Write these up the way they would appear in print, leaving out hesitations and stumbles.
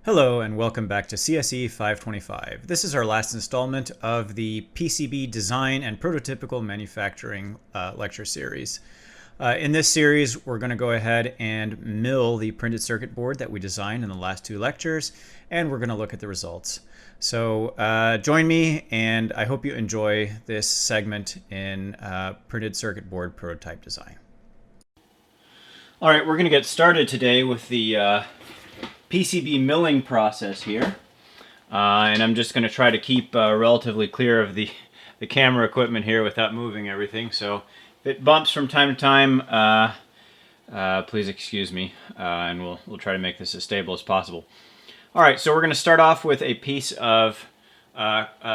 Hello and welcome back to CSE 525. This is our last installment of the PCB design and prototypical manufacturing lecture series. In this series, we're going to go ahead and mill the printed circuit board that we designed in the last two lectures, and we're going to look at the results. So join me, and I hope you enjoy this segment in printed circuit board prototype design. All right, we're going to get started today with the PCB milling process here, and I'm just going to try to keep relatively clear of the camera equipment here without moving everything. So if it bumps from time to time, please excuse me, and we'll try to make this as stable as possible. All right, so we're going to start off with a piece of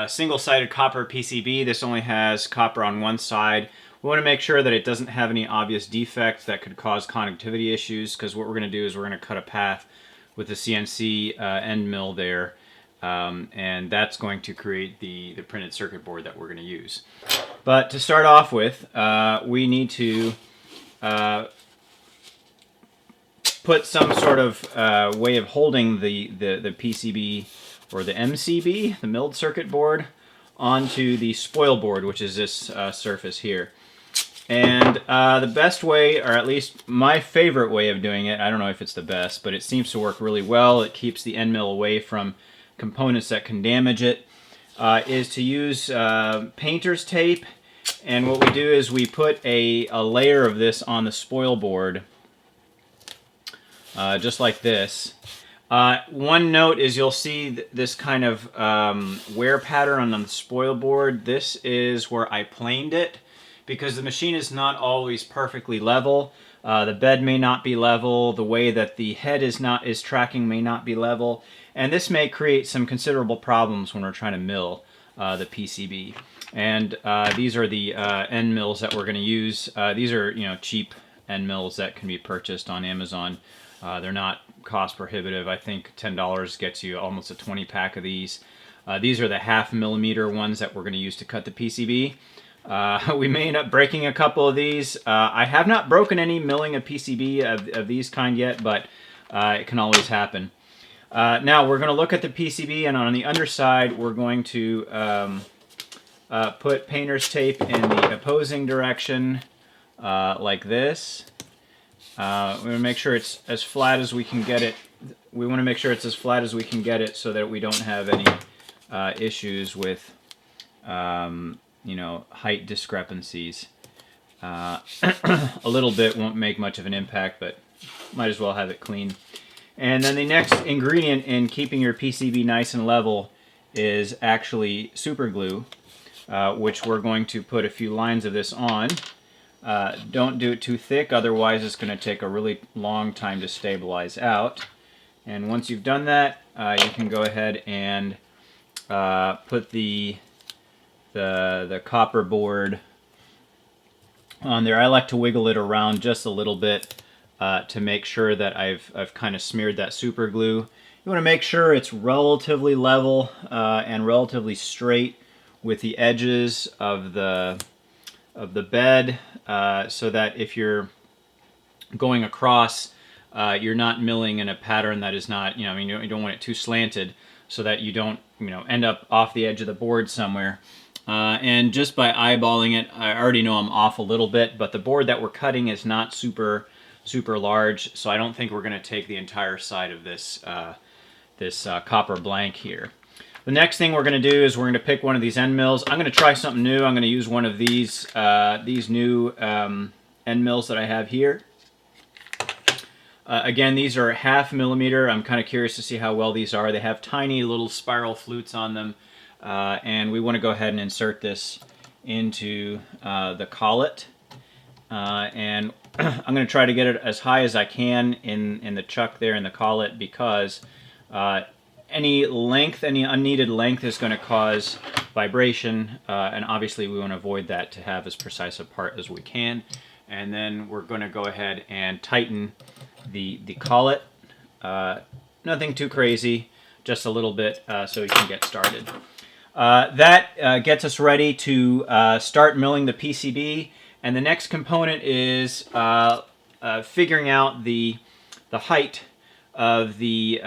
single-sided copper PCB. This only has copper on one side. We want to make sure that it doesn't have any obvious defects that could cause conductivity issues, because what we're going to do is we're going to cut a path with the CNC end mill there, and that's going to create the printed circuit board that we're going to use. But to start off with, we need to put some sort of way of holding the PCB or the MCB, the milled circuit board, onto the spoil board, which is this surface here. And the best way, or at least my favorite way of doing it, I don't know if it's the best, but it seems to work really well. It keeps the end mill away from components that can damage it, is to use painter's tape. And what we do is we put a layer of this on the spoil board, just like this. One note is you'll see this kind of wear pattern on the spoil board. This is where I planed it, because the machine is not always perfectly level. The bed may not be level. The way that the head is tracking may not be level, and this may create some considerable problems when we're trying to mill the PCB. And these are the end mills that we're going to use. These are cheap end mills that can be purchased on Amazon. They're not cost prohibitive. I think $10 gets you almost a 20-pack of these. These are the 1/2 millimeter ones that we're going to use to cut the PCB. We may end up breaking a couple of these. I have not broken any milling a PCB of these kind yet, but it can always happen. Now we're going to look at the PCB, and on the underside we're going to put painter's tape in the opposing direction, like this. We want to make sure it's as flat as we can get it. We want to make sure it's as flat as we can get it so that we don't have any issues with height discrepancies. A little bit won't make much of an impact, but might as well have it clean. And then the next ingredient in keeping your PCB nice and level is actually super glue, which we're going to put a few lines of this on. Don't do it too thick, otherwise it's going to take a really long time to stabilize out. And once you've done that, you can go ahead and put the copper board on there. I like to wiggle it around just a little bit to make sure that I've kind of smeared that super glue. You want to make sure it's relatively level and relatively straight with the edges of the bed, so that if you're going across, you're not milling in a pattern that is not, you don't want it too slanted, so that you don't end up off the edge of the board somewhere. And just by eyeballing it, I already know I'm off a little bit, but the board that we're cutting is not super large, so I don't think we're going to take the entire side of this copper blank here. The next thing we're going to do is we're going to pick one of these end mills. I'm going to try something new. I'm going to use one of these new end mills that I have here. Again, these are 1/2 millimeter. I'm kind of curious to see how well these are. They have tiny little spiral flutes on them. And we want to go ahead and insert this into the collet. And I'm going to try to get it as high as I can in the chuck there in the collet, because any unneeded length is going to cause vibration, and obviously we want to avoid that to have as precise a part as we can. And then we're going to go ahead and tighten the collet. Nothing too crazy, just a little bit, so we can get started. That gets us ready to start milling the PCB, and the next component is figuring out the height of the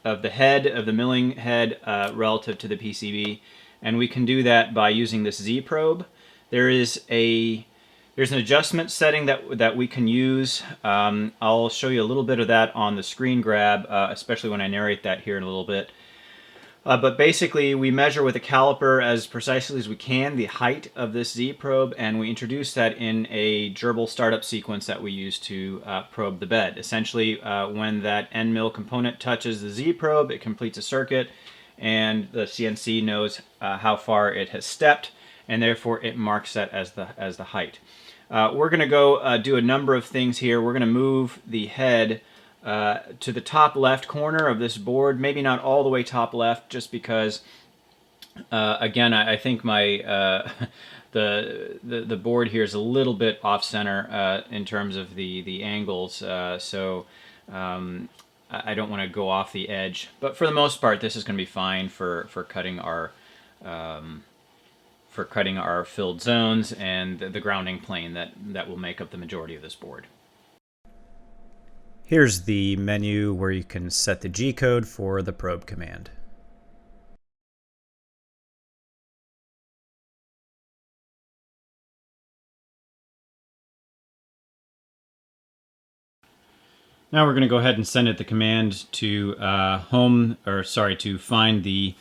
the head, of the milling head relative to the PCB. And we can do that by using this Z probe. There's an adjustment setting that we can use. I'll show you a little bit of that on the screen grab, especially when I narrate that here in a little bit. But basically, we measure with a caliper as precisely as we can the height of this Z probe, and we introduce that in a gerbil startup sequence that we use to probe the bed. Essentially, when that end mill component touches the Z probe, it completes a circuit, and the CNC knows how far it has stepped, and therefore it marks that as the height. We're going to go do a number of things here. We're going to move the head to the top left corner of this board, maybe not all the way top left, just because, again, I think my the board here is a little bit off center in terms of the angles, so I don't want to go off the edge. But for the most part, this is going to be fine for cutting our filled zones and the grounding plane that will make up the majority of this board. Here's the menu where you can set the G code for the probe command. Now we're going to go ahead and send it the command to to find the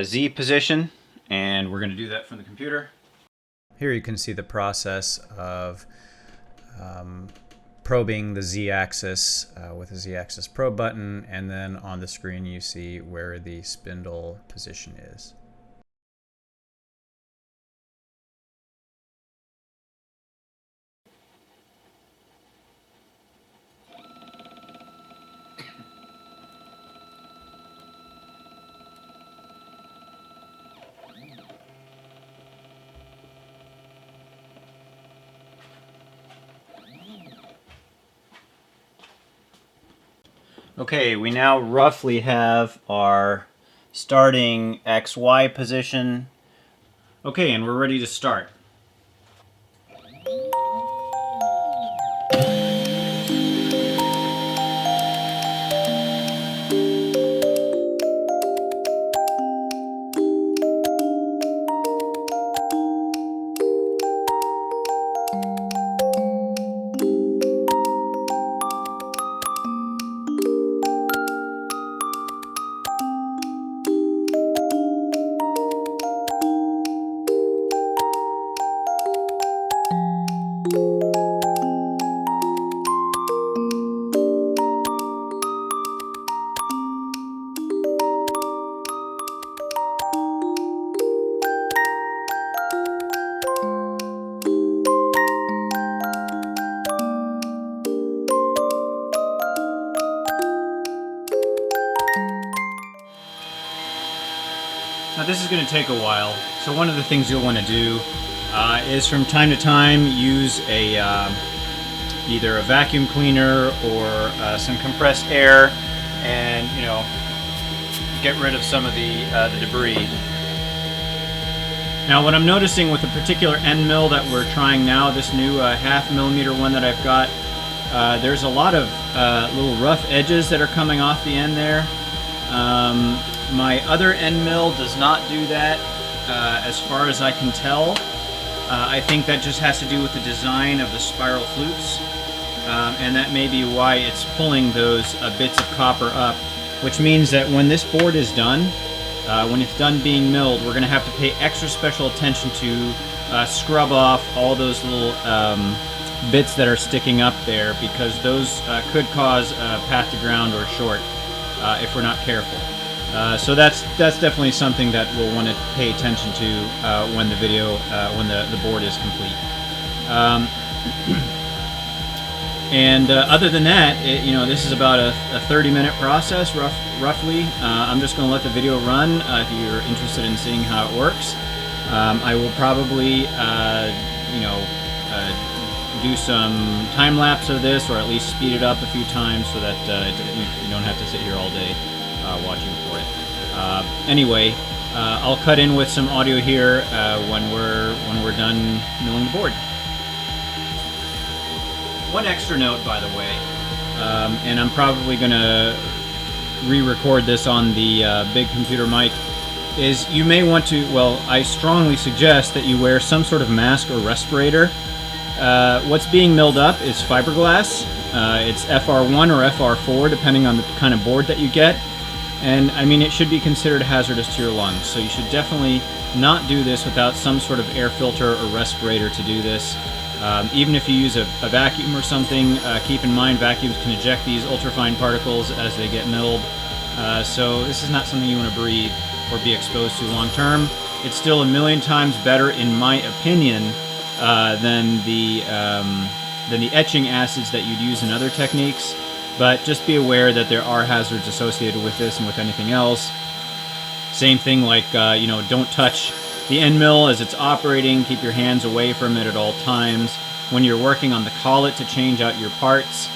Z position, and we're going to do that from the computer. Here you can see the process of probing the Z-axis with a Z-axis probe button, and then on the screen you see where the spindle position is. Okay, we now roughly have our starting XY position. Okay, and we're ready to start. Now this is going to take a while, so one of the things you'll want to do is from time to time use either a vacuum cleaner or some compressed air, and get rid of some of the debris. Now what I'm noticing with the particular end mill that we're trying now, this new 0.5 millimeter one that I've got, there's a lot of little rough edges that are coming off the end there. My other end mill does not do that, as far as I can tell. I think that just has to do with the design of the spiral flutes, and that may be why it's pulling those bits of copper up, which means that when this board is done, when it's done being milled, we're going to have to pay extra special attention to scrub off all those little bits that are sticking up there, because those could cause path to ground or short if we're not careful. So that's definitely something that we'll want to pay attention to when the when the board is complete. And other than that, this is about a 30-minute process, roughly. I'm just going to let the video run if you're interested in seeing how it works. I will probably, do some time lapse of this, or at least speed it up a few times so that you don't have to sit here all day watching for it. Anyway, I'll cut in with some audio here when we're done milling the board. One extra note, by the way, and I'm probably going to re-record this on the big computer mic, is you may want to, well, I strongly suggest that you wear some sort of mask or respirator. What's being milled up is fiberglass. It's FR1 or FR4 depending on the kind of board that you get. And I mean, it should be considered hazardous to your lungs, so you should definitely not do this without some sort of air filter or respirator to do this. Even if you use a vacuum or something, keep in mind vacuums can eject these ultrafine particles as they get milled. So this is not something you want to breathe or be exposed to long term. It's still a million times better, in my opinion, than the etching acids that you'd use in other techniques. But just be aware that there are hazards associated with this and with anything else. Same thing like, don't touch the end mill as it's operating. Keep your hands away from it at all times. When you're working on the collet to change out your parts,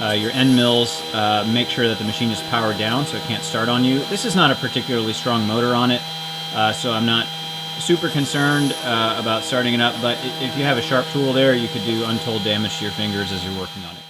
your end mills, make sure that the machine is powered down so it can't start on you. This is not a particularly strong motor on it, so I'm not super concerned about starting it up, but if you have a sharp tool there, you could do untold damage to your fingers as you're working on it.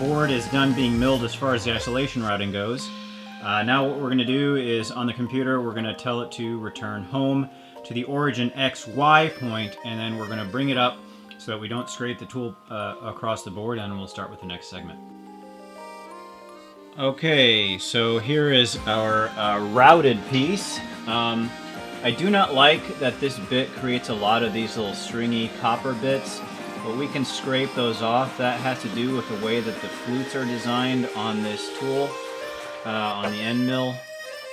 board is done being milled as far as the isolation routing goes. Now what we're going to do is on the computer we're going to tell it to return home to the origin XY point, and then we're going to bring it up so that we don't scrape the tool across the board, and we'll start with the next segment. Okay, so here is our routed piece. I do not like that this bit creates a lot of these little stringy copper bits, but we can scrape those off. That has to do with the way that the flutes are designed on this tool, on the end mill.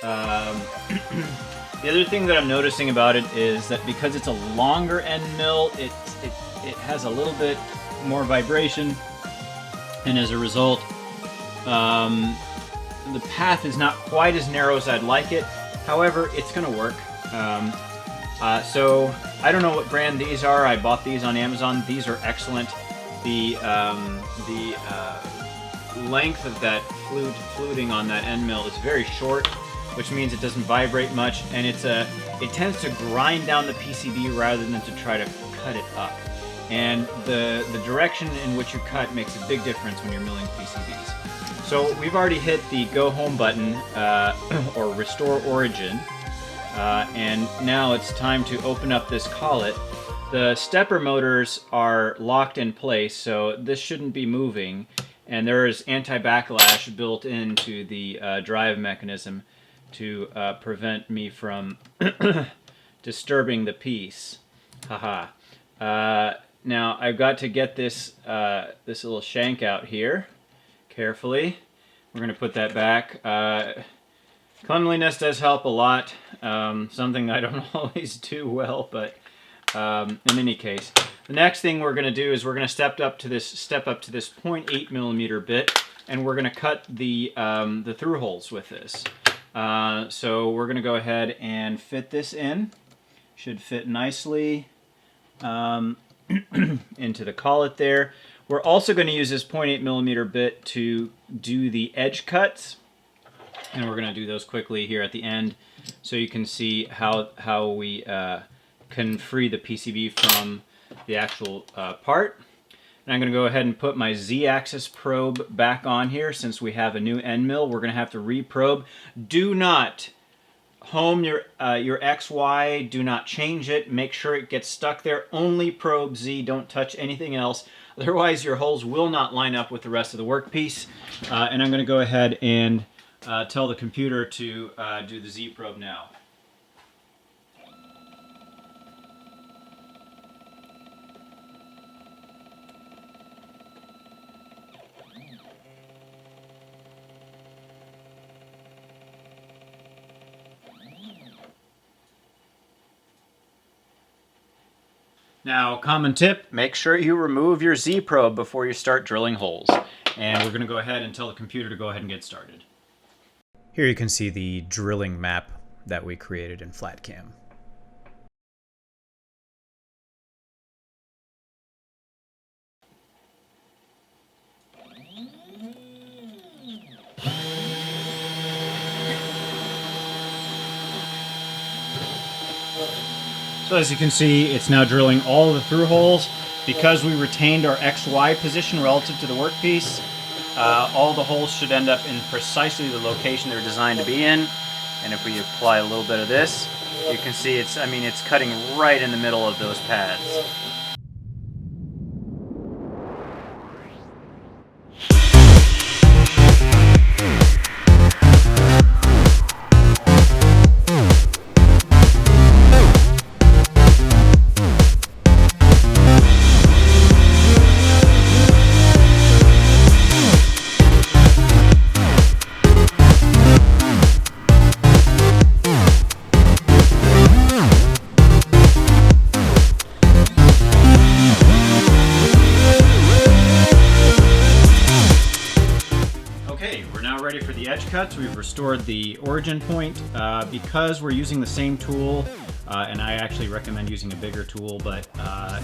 The other thing that I'm noticing about it is that because it's a longer end mill, it has a little bit more vibration, and as a result, the path is not quite as narrow as I'd like it. However, it's going to work. So I don't know what brand these are. I bought these on Amazon. These are excellent. The length of that fluting on that end mill is very short, which means it doesn't vibrate much, and it tends to grind down the PCB rather than to try to cut it up. And the direction in which you cut makes a big difference when you're milling PCBs. So we've already hit the go home button, or restore origin, and now it's time to open up this collet. The stepper motors are locked in place, so this shouldn't be moving. and there is anti-backlash built into the drive mechanism to prevent me from disturbing the piece. Haha. Now I've got to get this this little shank out here carefully. We're going to put that back. Cleanliness does help a lot. Something I don't always do well, but in any case, the next thing we're going to do is we're going to step up to this 0.8 millimeter bit, and we're going to cut the through holes with this. So we're going to go ahead and fit this in. Should fit nicely into the collet there. We're also going to use this 0.8 millimeter bit to do the edge cuts, and we're going to do those quickly here at the end, so you can see how we can free the PCB from the actual part. And I'm going to go ahead and put my Z-axis probe back on here. Since we have a new end mill, we're going to have to reprobe. Do not home your XY. Do not change it. Make sure it gets stuck there. Only probe Z. Don't touch anything else. Otherwise, your holes will not line up with the rest of the workpiece. And I'm going to go ahead and tell the computer to do the Z probe now. Now, common tip, make sure you remove your Z probe before you start drilling holes. And we're going to go ahead and tell the computer to go ahead and get started. Here you can see the drilling map that we created in FlatCAM. So as you can see, it's now drilling all the through holes. Because we retained our XY position relative to the workpiece, all the holes should end up in precisely the location they're designed to be in. And if we apply a little bit of this, you can see it's cutting right in the middle of those pads. Ready for the edge cuts. We've restored the origin point. Because we're using the same tool, and I actually recommend using a bigger tool, but the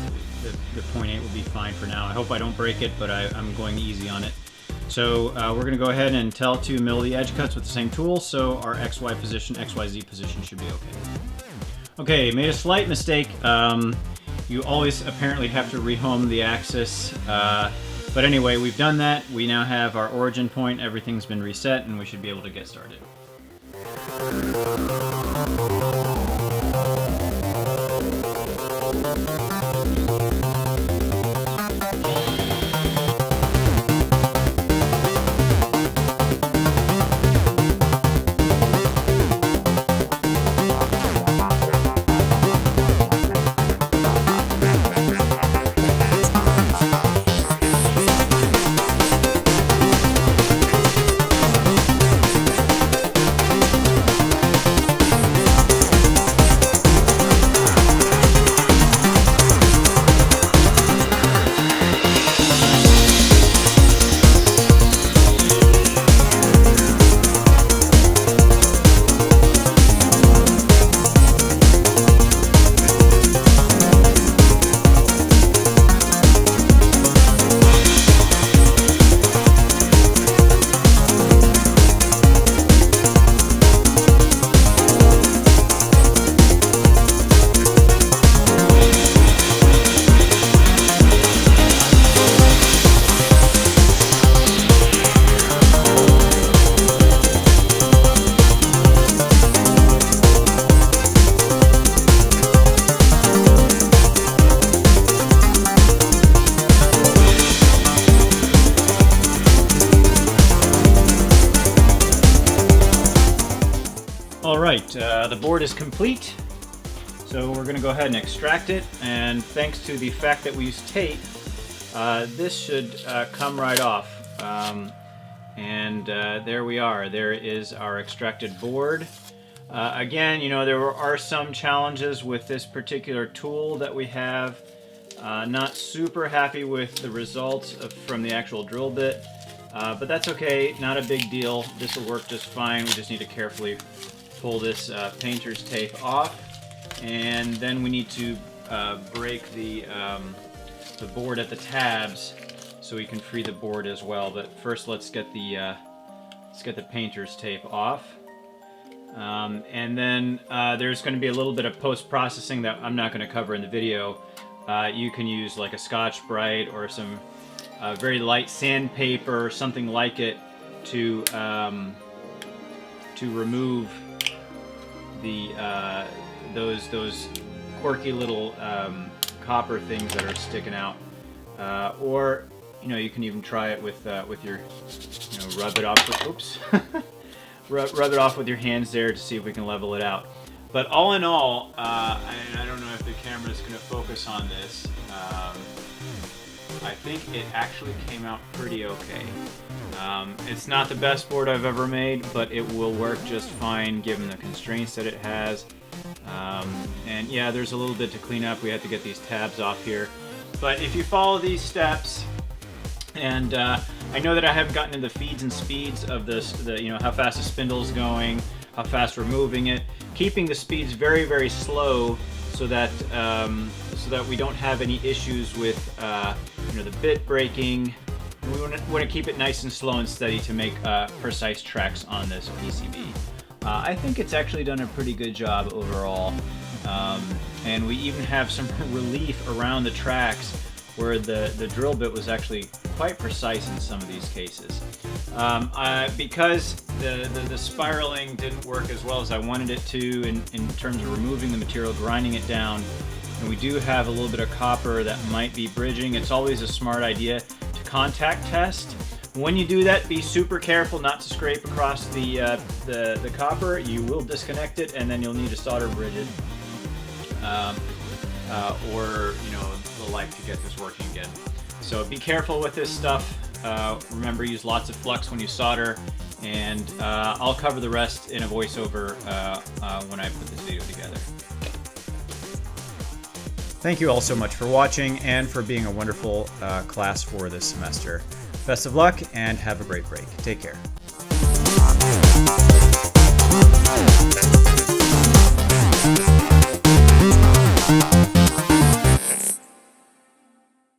0.8 will be fine for now. I hope I don't break it, but I'm going easy on it. So we're going to go ahead and tell to mill the edge cuts with the same tool, so our XY position, XYZ position should be okay. Okay, made a slight mistake. You always apparently have to rehome the axis. But anyway, we've done that. We now have our origin point. Everything's been reset, and we should be able to get started. Alright, the board is complete, so we're going to go ahead and extract it, and thanks to the fact that we use tape, this should come right off. There we are. There is our extracted board. Again, you know, there are some challenges with this particular tool that we have. Not super happy with the results from the actual drill bit, but that's okay, not a big deal. This will work just fine. We just need to carefully pull this painter's tape off, and then we need to break the board at the tabs so we can free the board as well. But first, let's get the painter's tape off. And then there's going to be a little bit of post-processing that I'm not going to cover in the video. You can use like a Scotch-Brite or some very light sandpaper or something like it to remove the those quirky little copper things that are sticking out. Or you know, you can even try it with your, you know, rub it off with, oops. Rub it off with your hands there to see if we can level it out. But all in all, I don't know if the camera is going to focus on this. I think it actually came out pretty okay. It's not the best board I've ever made, but it will work just fine given the constraints that it has. And yeah, there's a little bit to clean up. We have to get these tabs off here. But if you follow these steps, and I know that I haven't gotten into the feeds and speeds of this, you know, how fast the spindle's going, how fast we're moving it, keeping the speeds very, very slow so that we don't have any issues with you know, the bit breaking. We want to keep it nice and slow and steady to make precise tracks on this PCB. I think it's actually done a pretty good job overall, and we even have some relief around the tracks where the drill bit was actually quite precise in some of these cases. Because the spiraling didn't work as well as I wanted it to in terms of removing the material, grinding it down, and we do have a little bit of copper that might be bridging, it's always a smart idea to contact test. When you do that, be super careful not to scrape across the copper. You will disconnect it, and then you'll need to solder bridge it. Or, you know, the like to get this working again. So be careful with this stuff. Remember, use lots of flux when you solder, and I'll cover the rest in a voiceover when I put this video together. Thank you all so much for watching and for being a wonderful class for this semester. Best of luck and have a great break. Take care.